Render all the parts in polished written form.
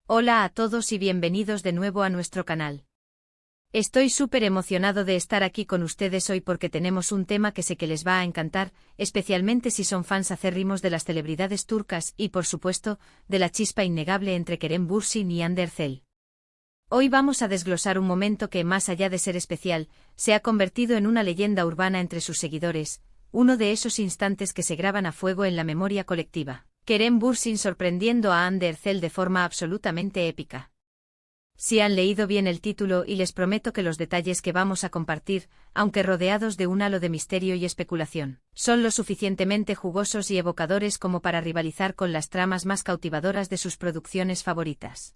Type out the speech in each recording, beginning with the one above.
Hola a todos y bienvenidos de nuevo a nuestro canal. Estoy súper emocionado de estar aquí con ustedes hoy porque tenemos un tema que sé que les va a encantar, especialmente si son fans acérrimos de las celebridades turcas y, por supuesto, de la chispa innegable entre Kerem Bürsin y Hande Erçel. Hoy vamos a desglosar un momento que, más allá de ser especial, se ha convertido en una leyenda urbana entre sus seguidores, uno de esos instantes que se graban a fuego en la memoria colectiva. Kerem Bürsin sorprendiendo a Hande Erçel de forma absolutamente épica. Si han leído bien el título y les prometo que los detalles que vamos a compartir, aunque rodeados de un halo de misterio y especulación, son lo suficientemente jugosos y evocadores como para rivalizar con las tramas más cautivadoras de sus producciones favoritas.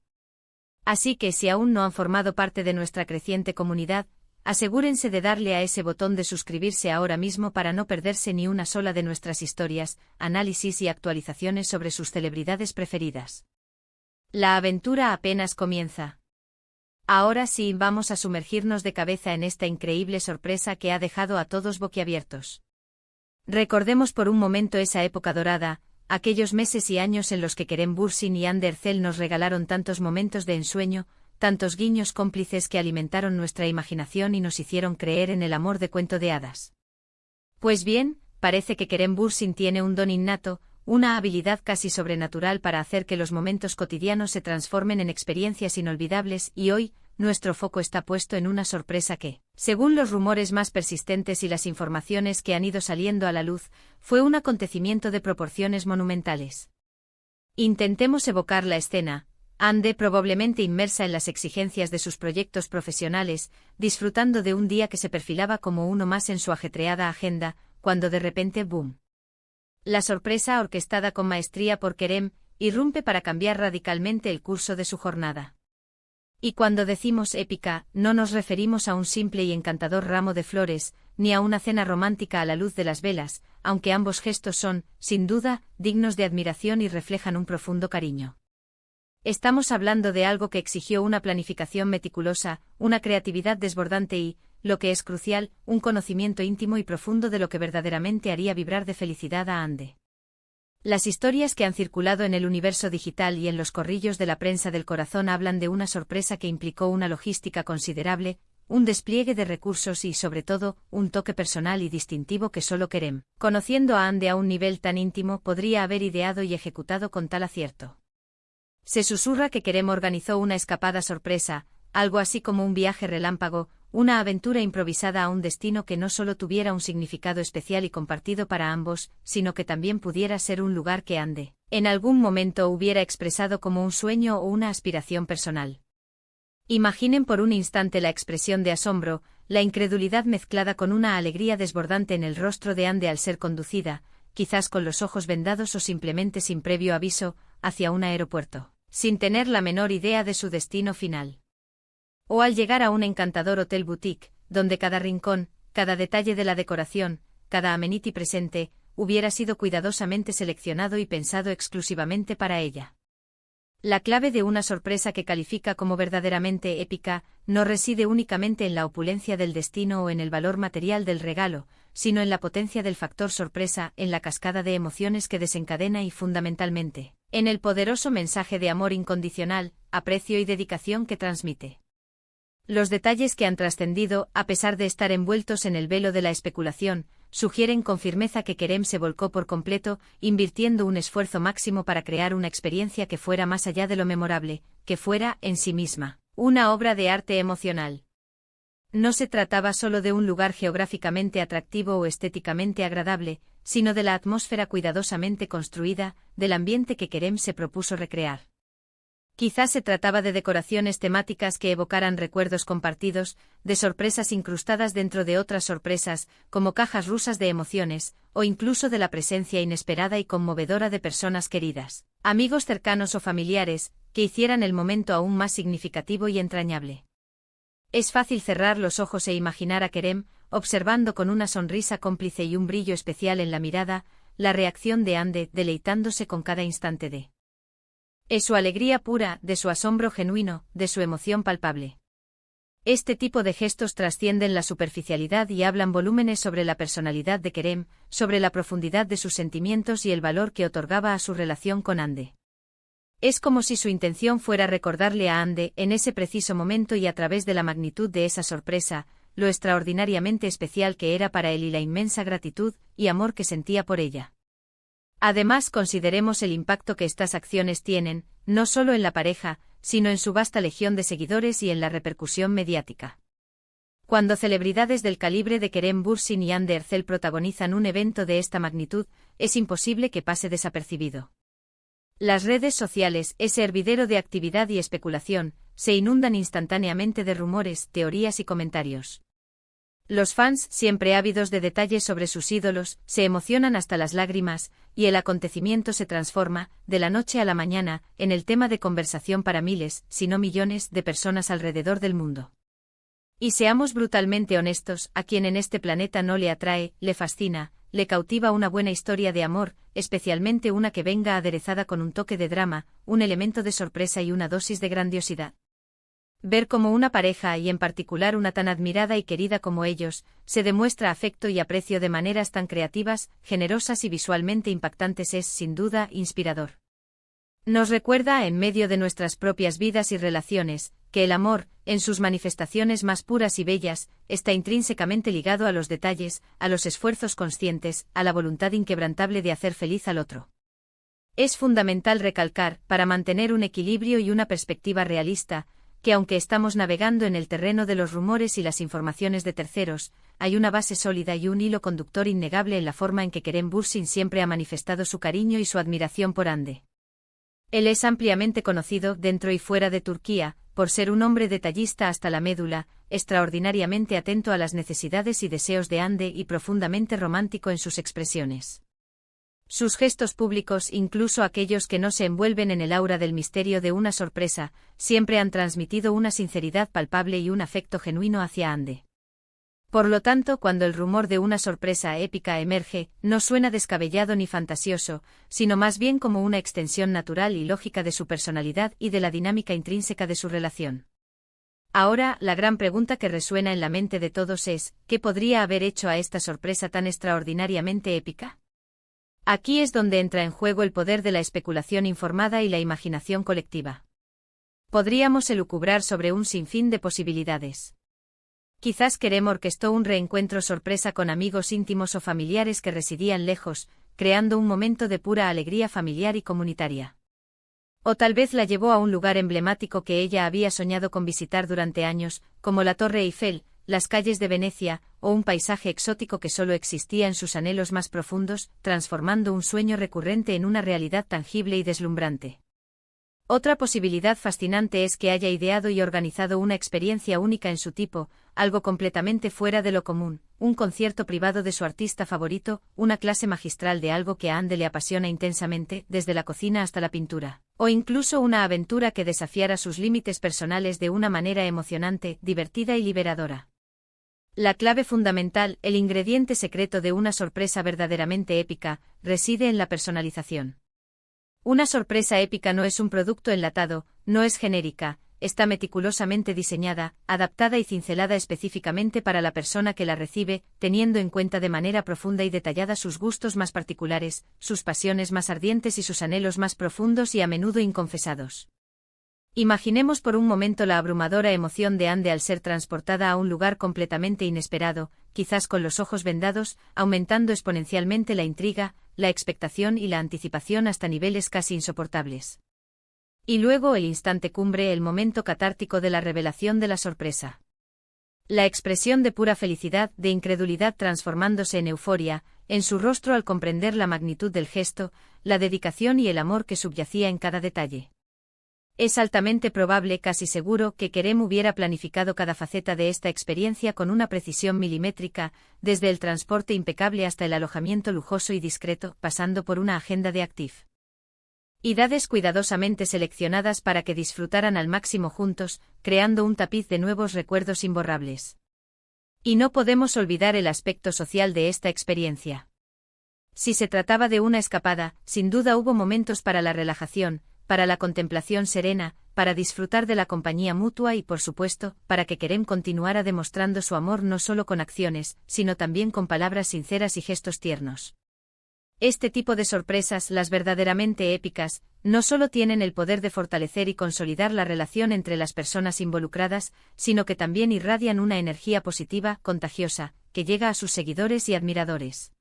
Así que si aún no han formado parte de nuestra creciente comunidad, asegúrense de darle a ese botón de suscribirse ahora mismo para no perderse ni una sola de nuestras historias, análisis y actualizaciones sobre sus celebridades preferidas. La aventura apenas comienza. Ahora sí vamos a sumergirnos de cabeza en esta increíble sorpresa que ha dejado a todos boquiabiertos. Recordemos por un momento esa época dorada, aquellos meses y años en los que Kerem Bürsin y Hande Erçel nos regalaron tantos momentos de ensueño, tantos guiños cómplices que alimentaron nuestra imaginación y nos hicieron creer en el amor de cuento de hadas. Pues bien, parece que Kerem Bürsin tiene un don innato, una habilidad casi sobrenatural para hacer que los momentos cotidianos se transformen en experiencias inolvidables y hoy, nuestro foco está puesto en una sorpresa que, según los rumores más persistentes y las informaciones que han ido saliendo a la luz, fue un acontecimiento de proporciones monumentales. Intentemos evocar la escena. Hande, probablemente inmersa en las exigencias de sus proyectos profesionales, disfrutando de un día que se perfilaba como uno más en su ajetreada agenda, cuando de repente ¡boom! La sorpresa, orquestada con maestría por Kerem, irrumpe para cambiar radicalmente el curso de su jornada. Y cuando decimos épica, no nos referimos a un simple y encantador ramo de flores, ni a una cena romántica a la luz de las velas, aunque ambos gestos son, sin duda, dignos de admiración y reflejan un profundo cariño. Estamos hablando de algo que exigió una planificación meticulosa, una creatividad desbordante y, lo que es crucial, un conocimiento íntimo y profundo de lo que verdaderamente haría vibrar de felicidad a Hande. Las historias que han circulado en el universo digital y en los corrillos de la prensa del corazón hablan de una sorpresa que implicó una logística considerable, un despliegue de recursos y, sobre todo, un toque personal y distintivo que solo Kerem, conociendo a Hande a un nivel tan íntimo, podría haber ideado y ejecutado con tal acierto. Se susurra que Kerem organizó una escapada sorpresa, algo así como un viaje relámpago, una aventura improvisada a un destino que no solo tuviera un significado especial y compartido para ambos, sino que también pudiera ser un lugar que Hande, en algún momento hubiera expresado como un sueño o una aspiración personal. Imaginen por un instante la expresión de asombro, la incredulidad mezclada con una alegría desbordante en el rostro de Hande al ser conducida, quizás con los ojos vendados o simplemente sin previo aviso, hacia un aeropuerto, sin tener la menor idea de su destino final. O al llegar a un encantador hotel boutique, donde cada rincón, cada detalle de la decoración, cada amenity presente, hubiera sido cuidadosamente seleccionado y pensado exclusivamente para ella. La clave de una sorpresa que califica como verdaderamente épica, no reside únicamente en la opulencia del destino o en el valor material del regalo, sino en la potencia del factor sorpresa, en la cascada de emociones que desencadena y fundamentalmente, en el poderoso mensaje de amor incondicional, aprecio y dedicación que transmite. Los detalles que han trascendido, a pesar de estar envueltos en el velo de la especulación, sugieren con firmeza que Kerem se volcó por completo, invirtiendo un esfuerzo máximo para crear una experiencia que fuera más allá de lo memorable, que fuera, en sí misma, una obra de arte emocional. No se trataba solo de un lugar geográficamente atractivo o estéticamente agradable, sino de la atmósfera cuidadosamente construida, del ambiente que Kerem se propuso recrear. Quizás se trataba de decoraciones temáticas que evocaran recuerdos compartidos, de sorpresas incrustadas dentro de otras sorpresas, como cajas rusas de emociones, o incluso de la presencia inesperada y conmovedora de personas queridas, amigos cercanos o familiares, que hicieran el momento aún más significativo y entrañable. Es fácil cerrar los ojos e imaginar a Kerem, observando con una sonrisa cómplice y un brillo especial en la mirada, la reacción de Hande, deleitándose con cada instante de su alegría pura, de su asombro genuino, de su emoción palpable. Este tipo de gestos trascienden la superficialidad y hablan volúmenes sobre la personalidad de Kerem, sobre la profundidad de sus sentimientos y el valor que otorgaba a su relación con Hande. Es como si su intención fuera recordarle a Ande, en ese preciso momento y a través de la magnitud de esa sorpresa, lo extraordinariamente especial que era para él y la inmensa gratitud y amor que sentía por ella. Además, consideremos el impacto que estas acciones tienen, no solo en la pareja, sino en su vasta legión de seguidores y en la repercusión mediática. Cuando celebridades del calibre de Kerem Bürsin y Hande Erçel protagonizan un evento de esta magnitud, es imposible que pase desapercibido. Las redes sociales, ese hervidero de actividad y especulación, se inundan instantáneamente de rumores, teorías y comentarios. Los fans, siempre ávidos de detalles sobre sus ídolos, se emocionan hasta las lágrimas, y el acontecimiento se transforma, de la noche a la mañana, en el tema de conversación para miles, si no millones, de personas alrededor del mundo. Y seamos brutalmente honestos, a quien en este planeta no le atrae, le fascina, le cautiva una buena historia de amor, especialmente una que venga aderezada con un toque de drama, un elemento de sorpresa y una dosis de grandiosidad. Ver cómo una pareja, y en particular una tan admirada y querida como ellos, se demuestra afecto y aprecio de maneras tan creativas, generosas y visualmente impactantes es, sin duda, inspirador. Nos recuerda, en medio de nuestras propias vidas y relaciones, que el amor, en sus manifestaciones más puras y bellas, está intrínsecamente ligado a los detalles, a los esfuerzos conscientes, a la voluntad inquebrantable de hacer feliz al otro. Es fundamental recalcar, para mantener un equilibrio y una perspectiva realista, que aunque estamos navegando en el terreno de los rumores y las informaciones de terceros, hay una base sólida y un hilo conductor innegable en la forma en que Kerem Bürsin siempre ha manifestado su cariño y su admiración por Hande. Él es ampliamente conocido, dentro y fuera de Turquía, por ser un hombre detallista hasta la médula, extraordinariamente atento a las necesidades y deseos de Hande y profundamente romántico en sus expresiones. Sus gestos públicos, incluso aquellos que no se envuelven en el aura del misterio de una sorpresa, siempre han transmitido una sinceridad palpable y un afecto genuino hacia Hande. Por lo tanto, cuando el rumor de una sorpresa épica emerge, no suena descabellado ni fantasioso, sino más bien como una extensión natural y lógica de su personalidad y de la dinámica intrínseca de su relación. Ahora, la gran pregunta que resuena en la mente de todos es, ¿qué podría haber hecho a esta sorpresa tan extraordinariamente épica? Aquí es donde entra en juego el poder de la especulación informada y la imaginación colectiva. Podríamos elucubrar sobre un sinfín de posibilidades. Quizás Kerem orquestó un reencuentro sorpresa con amigos íntimos o familiares que residían lejos, creando un momento de pura alegría familiar y comunitaria. O tal vez la llevó a un lugar emblemático que ella había soñado con visitar durante años, como la Torre Eiffel, las calles de Venecia, o un paisaje exótico que solo existía en sus anhelos más profundos, transformando un sueño recurrente en una realidad tangible y deslumbrante. Otra posibilidad fascinante es que haya ideado y organizado una experiencia única en su tipo, algo completamente fuera de lo común, un concierto privado de su artista favorito, una clase magistral de algo que a Hande le apasiona intensamente, desde la cocina hasta la pintura, o incluso una aventura que desafiara sus límites personales de una manera emocionante, divertida y liberadora. La clave fundamental, el ingrediente secreto de una sorpresa verdaderamente épica, reside en la personalización. Una sorpresa épica no es un producto enlatado, no es genérica, está meticulosamente diseñada, adaptada y cincelada específicamente para la persona que la recibe, teniendo en cuenta de manera profunda y detallada sus gustos más particulares, sus pasiones más ardientes y sus anhelos más profundos y a menudo inconfesados. Imaginemos por un momento la abrumadora emoción de Hande al ser transportada a un lugar completamente inesperado, quizás con los ojos vendados, aumentando exponencialmente la intriga, la expectación y la anticipación hasta niveles casi insoportables. Y luego el instante cumbre, el momento catártico de la revelación de la sorpresa. La expresión de pura felicidad, de incredulidad transformándose en euforia, en su rostro al comprender la magnitud del gesto, la dedicación y el amor que subyacía en cada detalle. Es altamente probable, casi seguro, que Kerem hubiera planificado cada faceta de esta experiencia con una precisión milimétrica, desde el transporte impecable hasta el alojamiento lujoso y discreto, pasando por una agenda de actividades cuidadosamente seleccionadas para que disfrutaran al máximo juntos, creando un tapiz de nuevos recuerdos imborrables. Y no podemos olvidar el aspecto social de esta experiencia. Si se trataba de una escapada, sin duda hubo momentos para la relajación, para la contemplación serena, para disfrutar de la compañía mutua y, por supuesto, para que Kerem continuara demostrando su amor no solo con acciones, sino también con palabras sinceras y gestos tiernos. Este tipo de sorpresas, las verdaderamente épicas, no solo tienen el poder de fortalecer y consolidar la relación entre las personas involucradas, sino que también irradian una energía positiva, contagiosa, que llega a sus seguidores y admiradores.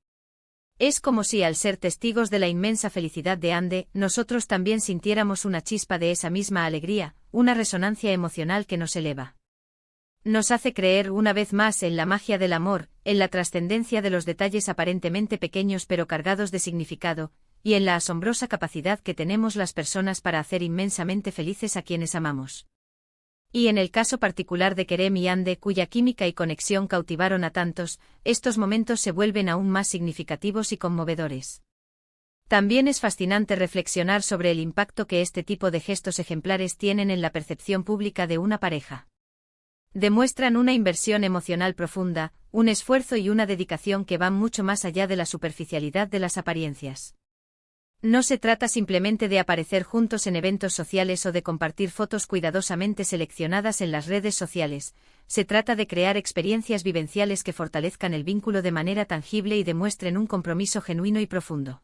Es como si al ser testigos de la inmensa felicidad de Ande, nosotros también sintiéramos una chispa de esa misma alegría, una resonancia emocional que nos eleva. Nos hace creer una vez más en la magia del amor, en la trascendencia de los detalles aparentemente pequeños pero cargados de significado, y en la asombrosa capacidad que tenemos las personas para hacer inmensamente felices a quienes amamos. Y en el caso particular de Kerem y Ande, cuya química y conexión cautivaron a tantos, estos momentos se vuelven aún más significativos y conmovedores. También es fascinante reflexionar sobre el impacto que este tipo de gestos ejemplares tienen en la percepción pública de una pareja. Demuestran una inversión emocional profunda, un esfuerzo y una dedicación que van mucho más allá de la superficialidad de las apariencias. No se trata simplemente de aparecer juntos en eventos sociales o de compartir fotos cuidadosamente seleccionadas en las redes sociales, se trata de crear experiencias vivenciales que fortalezcan el vínculo de manera tangible y demuestren un compromiso genuino y profundo.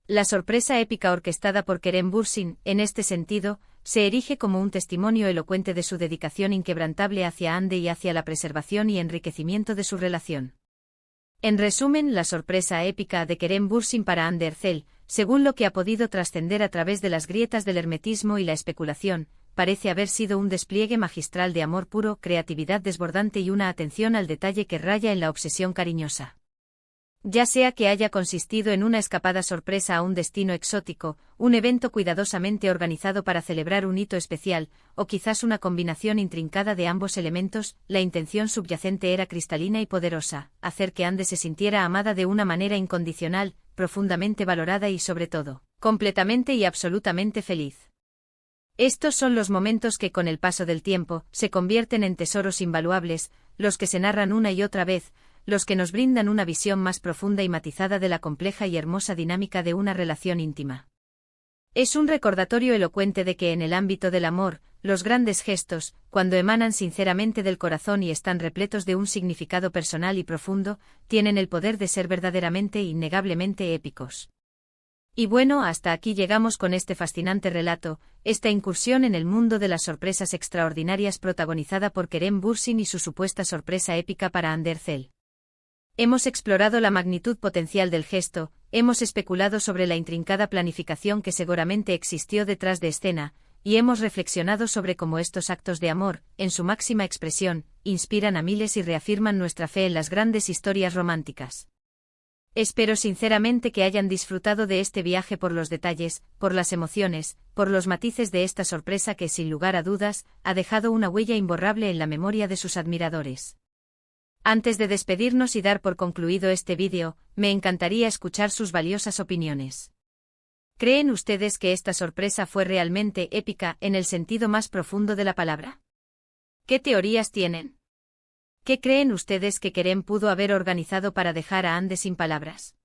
La sorpresa épica orquestada por Kerem Bürsin, en este sentido, se erige como un testimonio elocuente de su dedicación inquebrantable hacia Ande y hacia la preservación y enriquecimiento de su relación. En resumen, la sorpresa épica de Kerem Bürsin para Hande Erçel, según lo que ha podido trascender a través de las grietas del hermetismo y la especulación, parece haber sido un despliegue magistral de amor puro, creatividad desbordante y una atención al detalle que raya en la obsesión cariñosa. Ya sea que haya consistido en una escapada sorpresa a un destino exótico, un evento cuidadosamente organizado para celebrar un hito especial, o quizás una combinación intrincada de ambos elementos, la intención subyacente era cristalina y poderosa, hacer que Ande se sintiera amada de una manera incondicional, profundamente valorada y sobre todo, completamente y absolutamente feliz. Estos son los momentos que con el paso del tiempo, se convierten en tesoros invaluables, los que se narran una y otra vez, los que nos brindan una visión más profunda y matizada de la compleja y hermosa dinámica de una relación íntima. Es un recordatorio elocuente de que en el ámbito del amor, los grandes gestos, cuando emanan sinceramente del corazón y están repletos de un significado personal y profundo, tienen el poder de ser verdaderamente e innegablemente épicos. Y bueno, hasta aquí llegamos con este fascinante relato, esta incursión en el mundo de las sorpresas extraordinarias protagonizada por Kerem Bürsin y su supuesta sorpresa épica para Hande Erçel. Hemos explorado la magnitud potencial del gesto, hemos especulado sobre la intrincada planificación que seguramente existió detrás de escena, y hemos reflexionado sobre cómo estos actos de amor, en su máxima expresión, inspiran a miles y reafirman nuestra fe en las grandes historias románticas. Espero sinceramente que hayan disfrutado de este viaje por los detalles, por las emociones, por los matices de esta sorpresa que, sin lugar a dudas, ha dejado una huella imborrable en la memoria de sus admiradores. Antes de despedirnos y dar por concluido este vídeo, me encantaría escuchar sus valiosas opiniones. ¿Creen ustedes que esta sorpresa fue realmente épica en el sentido más profundo de la palabra? ¿Qué teorías tienen? ¿Qué creen ustedes que Kerem pudo haber organizado para dejar a Hande sin palabras?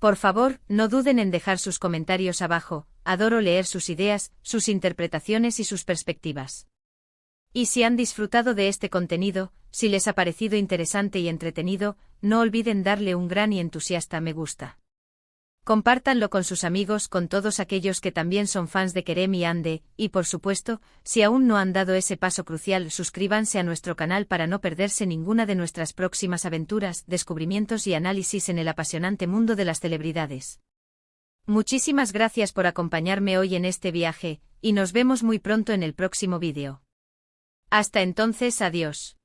Por favor, no duden en dejar sus comentarios abajo, adoro leer sus ideas, sus interpretaciones y sus perspectivas. Y si han disfrutado de este contenido, si les ha parecido interesante y entretenido, no olviden darle un gran y entusiasta me gusta. Compártanlo con sus amigos, con todos aquellos que también son fans de Kerem y Hande, y por supuesto, si aún no han dado ese paso crucial, suscríbanse a nuestro canal para no perderse ninguna de nuestras próximas aventuras, descubrimientos y análisis en el apasionante mundo de las celebridades. Muchísimas gracias por acompañarme hoy en este viaje, y nos vemos muy pronto en el próximo vídeo. Hasta entonces, adiós.